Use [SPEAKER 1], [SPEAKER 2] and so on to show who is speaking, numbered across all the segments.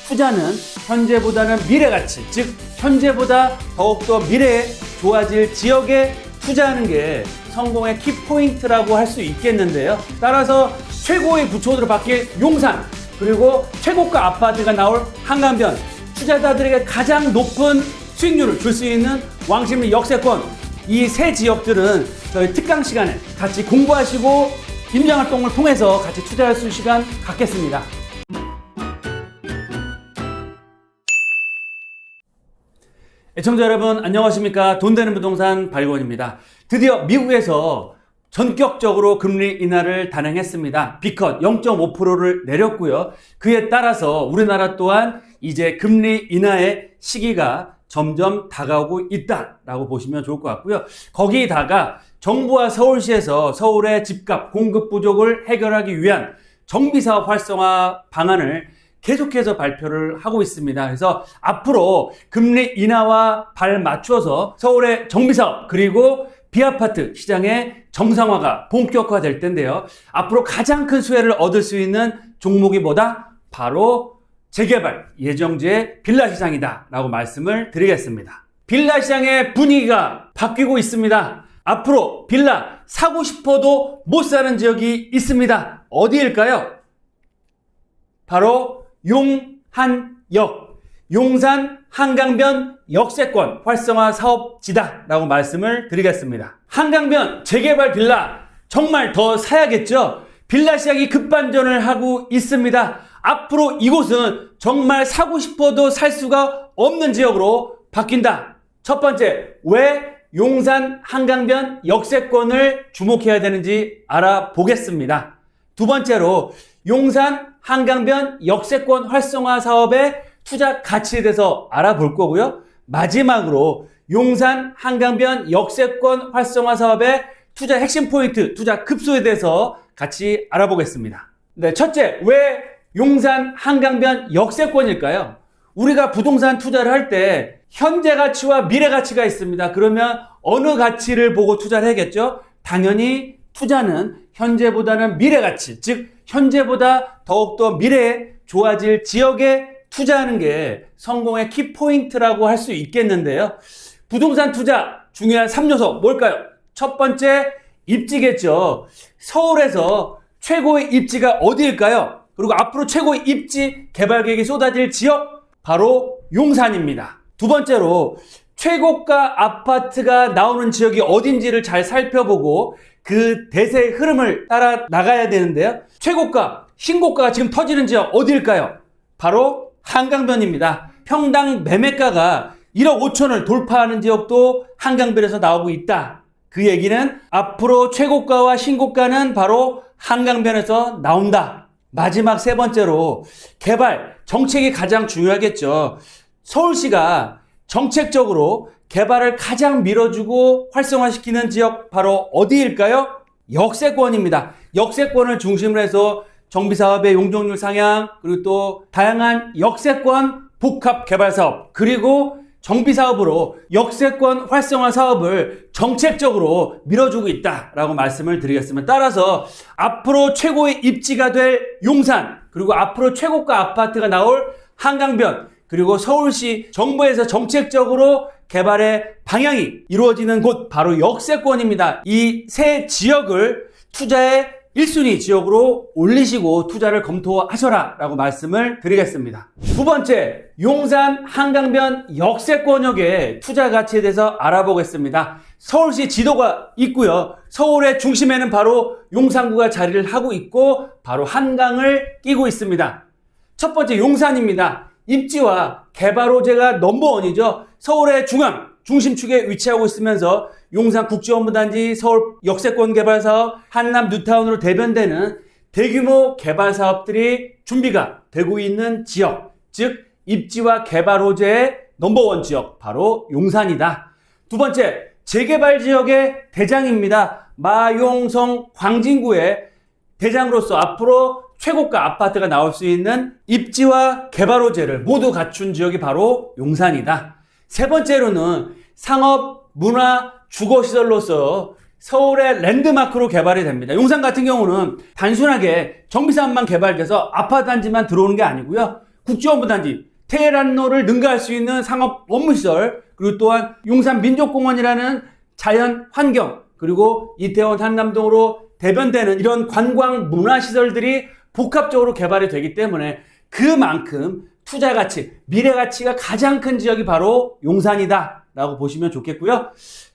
[SPEAKER 1] 투자는 현재보다는 미래 가치, 즉 현재보다 더욱더 미래에 좋아질 지역에 투자하는 게 성공의 키포인트라고 할 수 있겠는데요. 따라서 최고의 부초들로 바뀔 용산, 그리고 최고가 아파트가 나올 한강변, 투자자들에게 가장 높은 수익률을 줄 수 있는 왕십리 역세권, 이 세 지역들은 저희 특강 시간에 같이 공부하시고 임장활동을 통해서 같이 투자할 수 있는 시간 갖겠습니다. 애청자 여러분 안녕하십니까? 돈 되는 부동산 발권입니다. 드디어 미국에서 전격적으로 금리 인하를 단행했습니다. B컷 0.5%를 내렸고요. 그에 따라서 우리나라 또한 이제 금리 인하의 시기가 점점 다가오고 있다라고 보시면 좋을 것 같고요. 거기다가 정부와 서울시에서 서울의 집값 공급 부족을 해결하기 위한 정비사업 활성화 방안을 계속해서 발표를 하고 있습니다. 그래서 앞으로 금리 인하와 발맞춰서 서울의 정비사업 그리고 비아파트 시장의 정상화가 본격화될 텐데요. 앞으로 가장 큰 수혜를 얻을 수 있는 종목이 뭐다? 바로 재개발 예정지의 빌라 시장이다 라고 말씀을 드리겠습니다. 빌라 시장의 분위기가 바뀌고 있습니다. 앞으로 빌라 사고 싶어도 못 사는 지역이 있습니다. 어디일까요? 바로 용한역, 용산 한강변 역세권 활성화 사업지다 라고 말씀을 드리겠습니다. 한강변 재개발 빌라 정말 더 사야겠죠? 빌라 시장이 급반전을 하고 있습니다. 앞으로 이곳은 정말 사고 싶어도 살 수가 없는 지역으로 바뀐다. 첫 번째, 왜 용산 한강변 역세권을 주목해야 되는지 알아보겠습니다. 두 번째로 용산 한강변 역세권 활성화 사업의 투자 가치에 대해서 알아볼 거고요. 마지막으로 용산 한강변 역세권 활성화 사업의 투자 핵심 포인트, 투자 급소에 대해서 같이 알아보겠습니다. 네, 첫째, 왜 용산 한강변 역세권일까요? 우리가 부동산 투자를 할 때 현재 가치와 미래 가치가 있습니다. 그러면 어느 가치를 보고 투자를 해야겠죠? 당연히 투자는 현재보다는 미래 가치, 즉 현재보다 더욱더 미래에 좋아질 지역에 투자하는 게 성공의 키포인트라고 할 수 있겠는데요. 부동산 투자 중요한 3요소 뭘까요? 첫 번째, 입지겠죠. 서울에서 최고의 입지가 어디일까요? 그리고 앞으로 최고의 입지 개발 계획이 쏟아질 지역 바로 용산입니다. 두 번째로 최고가 아파트가 나오는 지역이 어딘지를 잘 살펴보고 그 대세의 흐름을 따라 나가야 되는데요. 최고가, 신고가가 지금 터지는 지역 어디일까요? 바로 한강변입니다. 평당 매매가가 1억 5천을 돌파하는 지역도 한강변에서 나오고 있다. 그 얘기는 앞으로 최고가와 신고가는 바로 한강변에서 나온다. 마지막 세 번째로 개발, 정책이 가장 중요하겠죠. 서울시가 정책적으로 개발을 가장 밀어주고 활성화시키는 지역 바로 어디일까요? 역세권입니다. 역세권을 중심으로 해서 정비사업의 용적률 상향, 그리고 또 다양한 역세권 복합 개발 사업, 그리고 정비사업으로 역세권 활성화 사업을 정책적으로 밀어주고 있다라고 말씀을 드리겠습니다. 따라서 앞으로 최고의 입지가 될 용산, 그리고 앞으로 최고가 아파트가 나올 한강변, 그리고 서울시 정부에서 정책적으로 개발의 방향이 이루어지는 곳 바로 역세권입니다. 이 세 지역을 투자의 1순위 지역으로 올리시고 투자를 검토하셔라 라고 말씀을 드리겠습니다. 두 번째, 용산 한강변 역세권역의 투자 가치에 대해서 알아보겠습니다. 서울시 지도가 있고요. 서울의 중심에는 바로 용산구가 자리를 하고 있고 바로 한강을 끼고 있습니다. 첫 번째 용산입니다. 입지와 개발 호재가 넘버원이죠. 서울의 중심축에 위치하고 있으면서 용산 국제업무단지, 서울 역세권 개발 사업, 한남 뉴타운으로 대변되는 대규모 개발 사업들이 준비가 되고 있는 지역, 즉 입지와 개발 호재의 넘버원 지역 바로 용산이다. 두 번째, 재개발 지역의 대장입니다. 마용성 광진구의 대장으로서 앞으로 최고가 아파트가 나올 수 있는 입지와 개발 호재를 모두 갖춘 지역이 바로 용산이다. 세 번째로는 상업, 문화, 주거시설로서 서울의 랜드마크로 개발이 됩니다. 용산 같은 경우는 단순하게 정비사업만 개발돼서 아파트 단지만 들어오는 게 아니고요. 국제원부단지, 테헤란로를 능가할 수 있는 상업 업무시설, 그리고 또한 용산 민족공원이라는 자연 환경, 그리고 이태원 한남동으로 대변되는 이런 관광 문화시설들이 복합적으로 개발이 되기 때문에 그만큼 투자 가치, 미래 가치가 가장 큰 지역이 바로 용산이다 라고 보시면 좋겠고요.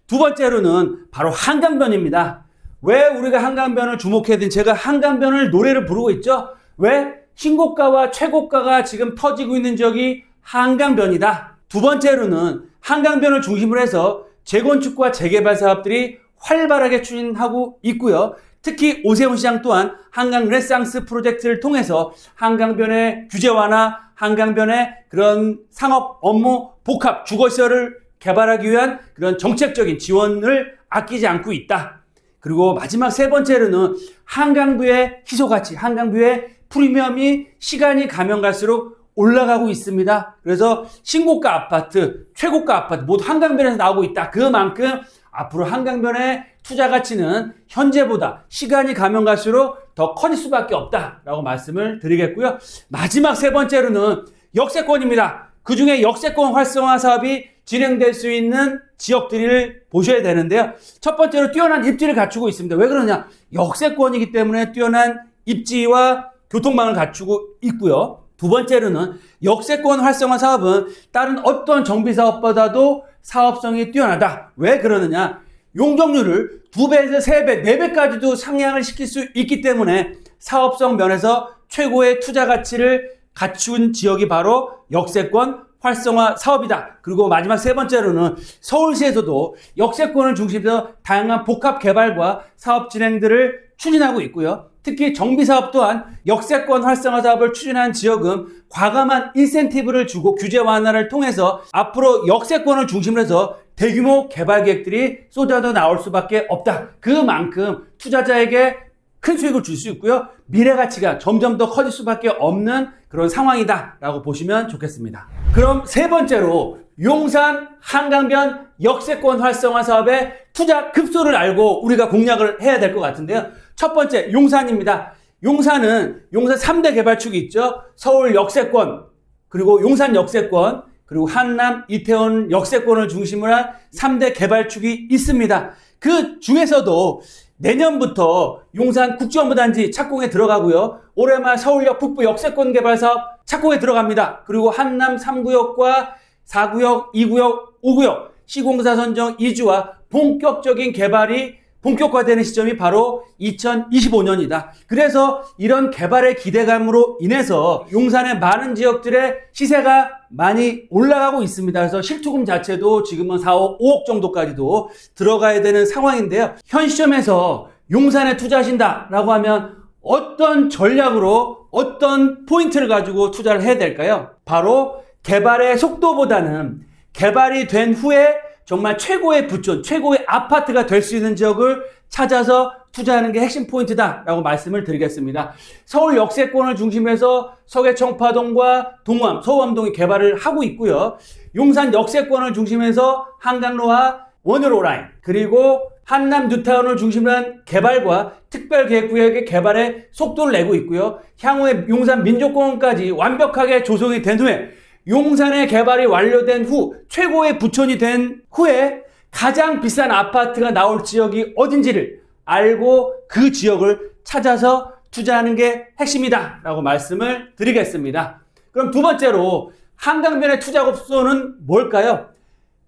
[SPEAKER 1] 두 번째로는 바로 한강변입니다. 왜 우리가 한강변을 주목해야 되는지, 제가 한강변을 노래를 부르고 있죠. 왜? 신고가와 최고가가 지금 터지고 있는 지역이 한강변이다. 두 번째로는 한강변을 중심으로 해서 재건축과 재개발 사업들이 활발하게 추진하고 있고요. 특히 오세훈 시장 또한 한강 르네상스 프로젝트를 통해서 한강변의 규제 완화, 한강변의 그런 상업 업무 복합 주거시설을 개발하기 위한 그런 정책적인 지원을 아끼지 않고 있다. 그리고 마지막 세 번째로는 한강뷰의 희소가치, 한강뷰의 프리미엄이 시간이 가면 갈수록 올라가고 있습니다. 그래서 신고가 아파트, 최고가 아파트 모두 한강변에서 나오고 있다. 그만큼 앞으로 한강변의 투자 가치는 현재보다 시간이 가면 갈수록 더 커질 수밖에 없다라고 말씀을 드리겠고요. 마지막 세 번째로는 역세권입니다. 그 중에 역세권 활성화 사업이 진행될 수 있는 지역들을 보셔야 되는데요. 첫 번째로 뛰어난 입지를 갖추고 있습니다. 왜 그러냐? 역세권이기 때문에 뛰어난 입지와 교통망을 갖추고 있고요. 두 번째로는 역세권 활성화 사업은 다른 어떤 정비사업보다도 사업성이 뛰어나다. 왜 그러느냐? 용적률을 2배에서 3배, 4배까지도 상향을 시킬 수 있기 때문에 사업성 면에서 최고의 투자 가치를 갖춘 지역이 바로 역세권 활성화 사업이다. 그리고 마지막 세 번째로는 서울시에서도 역세권을 중심으로 다양한 복합 개발과 사업 진행들을 추진하고 있고요. 특히 정비사업 또한 역세권 활성화 사업을 추진한 지역은 과감한 인센티브를 주고 규제 완화를 통해서 앞으로 역세권을 중심으로 해서 대규모 개발 계획들이 쏟아져 나올 수밖에 없다. 그만큼 투자자에게 큰 수익을 줄 수 있고요. 미래 가치가 점점 더 커질 수밖에 없는 그런 상황이다 라고 보시면 좋겠습니다. 그럼 세 번째로 용산 한강변 역세권 활성화 사업의 투자 급소를 알고 우리가 공략을 해야 될 것 같은데요. 첫 번째 용산입니다. 용산은 용산 3대 개발축이 있죠. 서울 역세권, 그리고 용산 역세권, 그리고 한남, 이태원 역세권을 중심으로 한 3대 개발축이 있습니다. 그 중에서도 내년부터 용산 국제원부단지 착공에 들어가고요. 올해 말 서울역 북부 역세권 개발 사업 착공에 들어갑니다. 그리고 한남 3구역과 4구역, 2구역, 5구역 시공사 선정 2주와 본격적인 개발이 본격화되는 시점이 바로 2025년이다. 그래서 이런 개발의 기대감으로 인해서 용산의 많은 지역들의 시세가 많이 올라가고 있습니다. 그래서 실투금 자체도 지금은 5억 정도까지도 들어가야 되는 상황인데요. 현 시점에서 용산에 투자하신다라고 하면 어떤 전략으로 어떤 포인트를 가지고 투자를 해야 될까요? 바로 개발의 속도보다는 개발이 된 후에 정말 최고의 부촌, 최고의 아파트가 될 수 있는 지역을 찾아서 투자하는 게 핵심 포인트다라고 말씀을 드리겠습니다. 서울 역세권을 중심해서 서계청파동과 동암, 서우암동이 개발을 하고 있고요. 용산 역세권을 중심해서 한강로와 원효로 라인, 그리고 한남 뉴타운을 중심으로 한 개발과 특별계획구역의 개발에 속도를 내고 있고요. 향후에 용산 민족공원까지 완벽하게 조성이 된 후에 용산의 개발이 완료된 후 최고의 부촌이 된 후에 가장 비싼 아파트가 나올 지역이 어딘지를 알고 그 지역을 찾아서 투자하는 게 핵심이다 라고 말씀을 드리겠습니다. 그럼 두 번째로 한강변의 투자 급소는 뭘까요?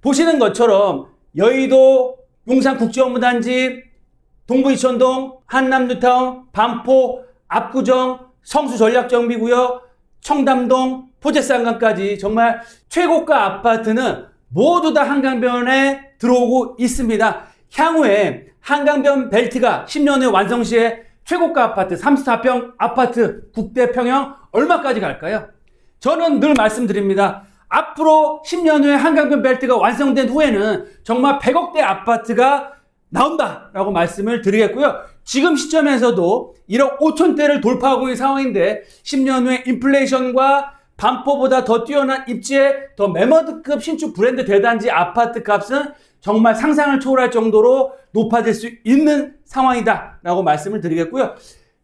[SPEAKER 1] 보시는 것처럼 여의도 용산국제업무단지, 동부이천동, 한남뉴타운, 반포, 압구정, 성수전략정비구역, 청담동, 포제쌍강까지 정말 최고가 아파트는 모두 다 한강변에 들어오고 있습니다. 향후에 한강변 벨트가 10년 후에 완성 시에 최고가 아파트, 34평 아파트 국대평형 얼마까지 갈까요? 저는 늘 말씀드립니다. 앞으로 10년 후에 한강변 벨트가 완성된 후에는 정말 100억대 아파트가 나온다라고 말씀을 드리겠고요. 지금 시점에서도 1억 5천대를 돌파하고 있는 상황인데 10년 후에 인플레이션과 반포보다 더 뛰어난 입지에 더 매머드급 신축 브랜드 대단지 아파트 값은 정말 상상을 초월할 정도로 높아질 수 있는 상황이다 라고 말씀을 드리겠고요.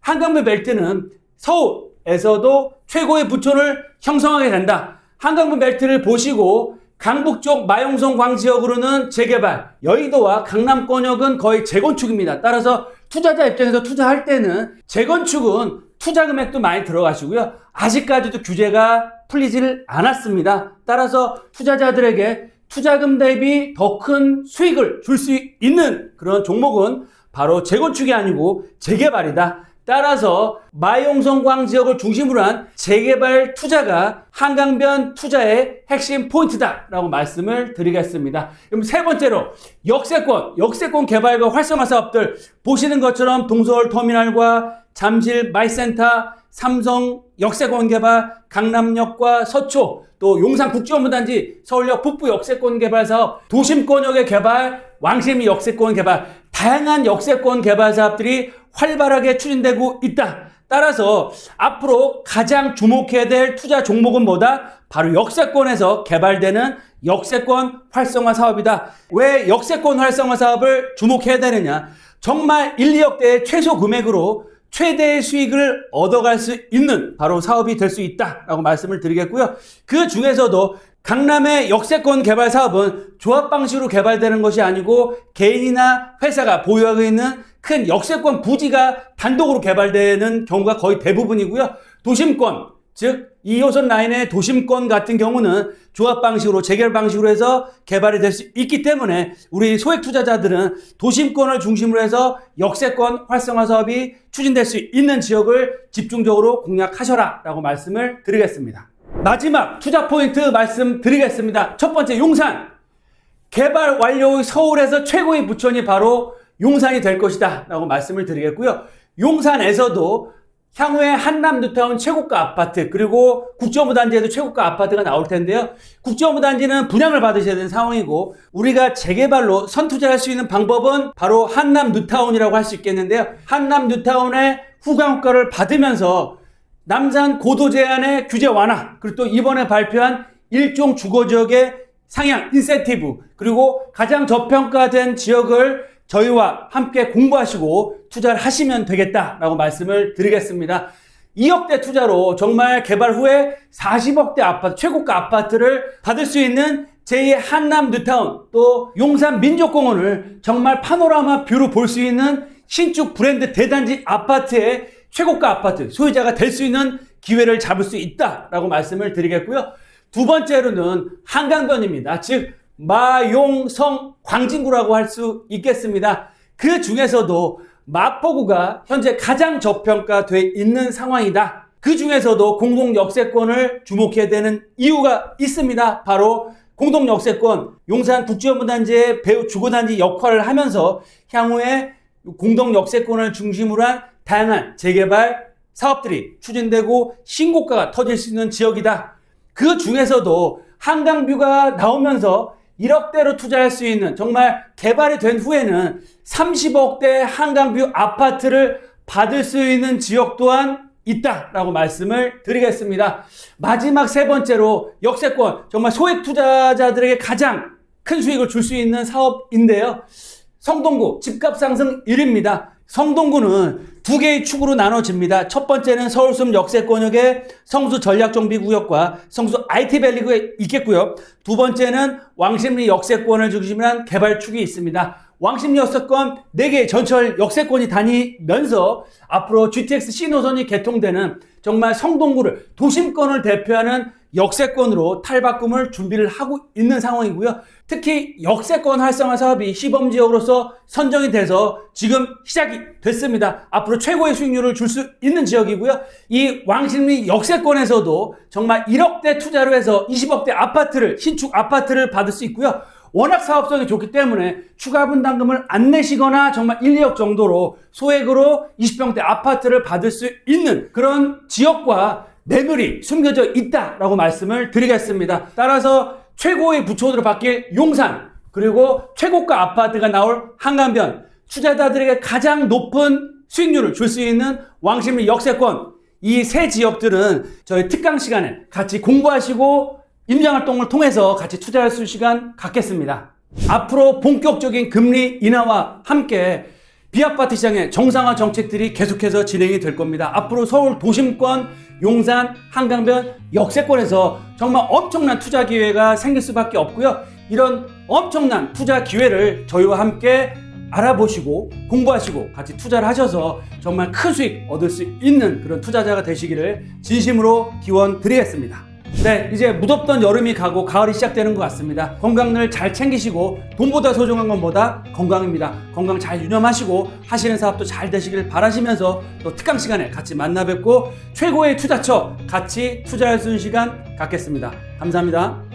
[SPEAKER 1] 한강변 벨트는 서울, 용산에서도 최고의 부촌을 형성하게 된다. 한강변 벨트를 보시고 강북 쪽 마용성 광지역으로는 재개발, 여의도와 강남권역은 거의 재건축입니다. 따라서 투자자 입장에서 투자할 때는 재건축은 투자 금액도 많이 들어가시고요. 아직까지도 규제가 풀리질 않았습니다. 따라서 투자자들에게 투자금 대비 더 큰 수익을 줄 수 있는 그런 종목은 바로 재건축이 아니고 재개발이다. 따라서 마용성광 지역을 중심으로 한 재개발 투자가 한강변 투자의 핵심 포인트다라고 말씀을 드리겠습니다. 그럼 세 번째로 역세권 개발과 활성화 사업들 보시는 것처럼 동서울 터미널과 잠실 마이센터, 삼성 역세권 개발, 강남역과 서초, 또 용산 국제업무단지, 서울역 북부 역세권 개발 사업, 도심권역의 개발, 왕십리 역세권 개발, 다양한 역세권 개발 사업들이 활발하게 추진되고 있다. 따라서 앞으로 가장 주목해야 될 투자 종목은 뭐다? 바로 역세권에서 개발되는 역세권 활성화 사업이다. 왜 역세권 활성화 사업을 주목해야 되느냐? 정말 1, 2억대의 최소 금액으로 최대의 수익을 얻어갈 수 있는 바로 사업이 될 수 있다라고 말씀을 드리겠고요. 그 중에서도 강남의 역세권 개발 사업은 조합 방식으로 개발되는 것이 아니고 개인이나 회사가 보유하고 있는 큰 역세권 부지가 단독으로 개발되는 경우가 거의 대부분이고요. 도심권, 즉 2호선 라인의 도심권 같은 경우는 조합 방식으로 재개발 방식으로 해서 개발이 될 수 있기 때문에 우리 소액 투자자들은 도심권을 중심으로 해서 역세권 활성화 사업이 추진될 수 있는 지역을 집중적으로 공략하셔라 라고 말씀을 드리겠습니다. 마지막 투자 포인트 말씀드리겠습니다. 첫 번째, 용산. 개발 완료 서울에서 최고의 부촌이 바로 용산이 될 것이다 라고 말씀을 드리겠고요. 용산에서도 향후에 한남 뉴타운 최고가 아파트, 그리고 국제업무단지에도 최고가 아파트가 나올 텐데요. 국제업무단지는 분양을 받으셔야 되는 상황이고, 우리가 재개발로 선투자할 수 있는 방법은 바로 한남 뉴타운이라고 할 수 있겠는데요. 한남 뉴타운의 후광효과를 받으면서 남산 고도 제한의 규제 완화, 그리고 또 이번에 발표한 일종 주거지역의 상향, 인센티브, 그리고 가장 저평가된 지역을 저희와 함께 공부하시고 투자를 하시면 되겠다라고 말씀을 드리겠습니다. 2억대 투자로 정말 개발 후에 40억대 아파트, 최고가 아파트를 받을 수 있는 제2의 한남 뉴타운, 또 용산 민족공원을 정말 파노라마 뷰로 볼 수 있는 신축 브랜드 대단지 아파트의 최고가 아파트 소유자가 될 수 있는 기회를 잡을 수 있다라고 말씀을 드리겠고요. 두 번째로는 한강변입니다. 즉 마용성 광진구라고 할 수 있겠습니다. 그 중에서도 마포구가 현재 가장 저평가돼 있는 상황이다. 그 중에서도 공동 역세권을 주목해야 되는 이유가 있습니다. 바로 공동 역세권, 용산 국제업무단지의 배후 주거단지 역할을 하면서 향후에 공동 역세권을 중심으로 한 다양한 재개발 사업들이 추진되고 신고가가 터질 수 있는 지역이다. 그 중에서도 한강뷰가 나오면서 1억대로 투자할 수 있는, 정말 개발이 된 후에는 30억대 한강뷰 아파트를 받을 수 있는 지역 또한 있다라고 말씀을 드리겠습니다. 마지막 세 번째로 역세권, 정말 소액 투자자들에게 가장 큰 수익을 줄 수 있는 사업인데요. 성동구 집값 상승 1위입니다. 성동구는 두 개의 축으로 나눠집니다. 첫 번째는 서울숲 역세권역의 성수 전략정비구역과 성수 IT밸리가 있겠고요. 두 번째는 왕십리 역세권을 중심으로 한 개발축이 있습니다. 왕십리 역세권 4개의 전철 역세권이 다니면서 앞으로 GTX C노선이 개통되는 정말 성동구를, 도심권을 대표하는 역세권으로 탈바꿈을 준비를 하고 있는 상황이고요. 특히 역세권 활성화 사업이 시범지역으로서 선정이 돼서 지금 시작이 됐습니다. 앞으로 최고의 수익률을 줄 수 있는 지역이고요. 이 왕십리 역세권에서도 정말 1억대 투자로 해서 20억대 아파트를, 신축 아파트를 받을 수 있고요. 워낙 사업성이 좋기 때문에 추가 분담금을 안 내시거나 정말 1, 2억 정도로 소액으로 20평대 아파트를 받을 수 있는 그런 지역과 매물이 숨겨져 있다라고 말씀을 드리겠습니다. 따라서 최고의 부촌으로 바뀔 용산, 그리고 최고가 아파트가 나올 한강변, 투자자들에게 가장 높은 수익률을 줄 수 있는 왕십리 역세권, 이 세 지역들은 저희 특강 시간에 같이 공부하시고 임장활동을 통해서 같이 투자할 수 있는 시간 갖겠습니다. 앞으로 본격적인 금리 인하와 함께 비아파트 시장의 정상화 정책들이 계속해서 진행이 될 겁니다. 앞으로 서울 도심권 용산 한강변 역세권에서 정말 엄청난 투자 기회가 생길 수밖에 없고요. 이런 엄청난 투자 기회를 저희와 함께 알아보시고 공부하시고 같이 투자를 하셔서 정말 큰 수익 얻을 수 있는 그런 투자자가 되시기를 진심으로 기원 드리겠습니다. 네, 이제 무덥던 여름이 가고 가을이 시작되는 것 같습니다. 건강을 잘 챙기시고 돈보다 소중한 건 뭐다? 건강입니다. 건강 잘 유념하시고 하시는 사업도 잘 되시길 바라시면서 또 특강 시간에 같이 만나 뵙고 최고의 투자처 같이 투자할 수 있는 시간 갖겠습니다. 감사합니다.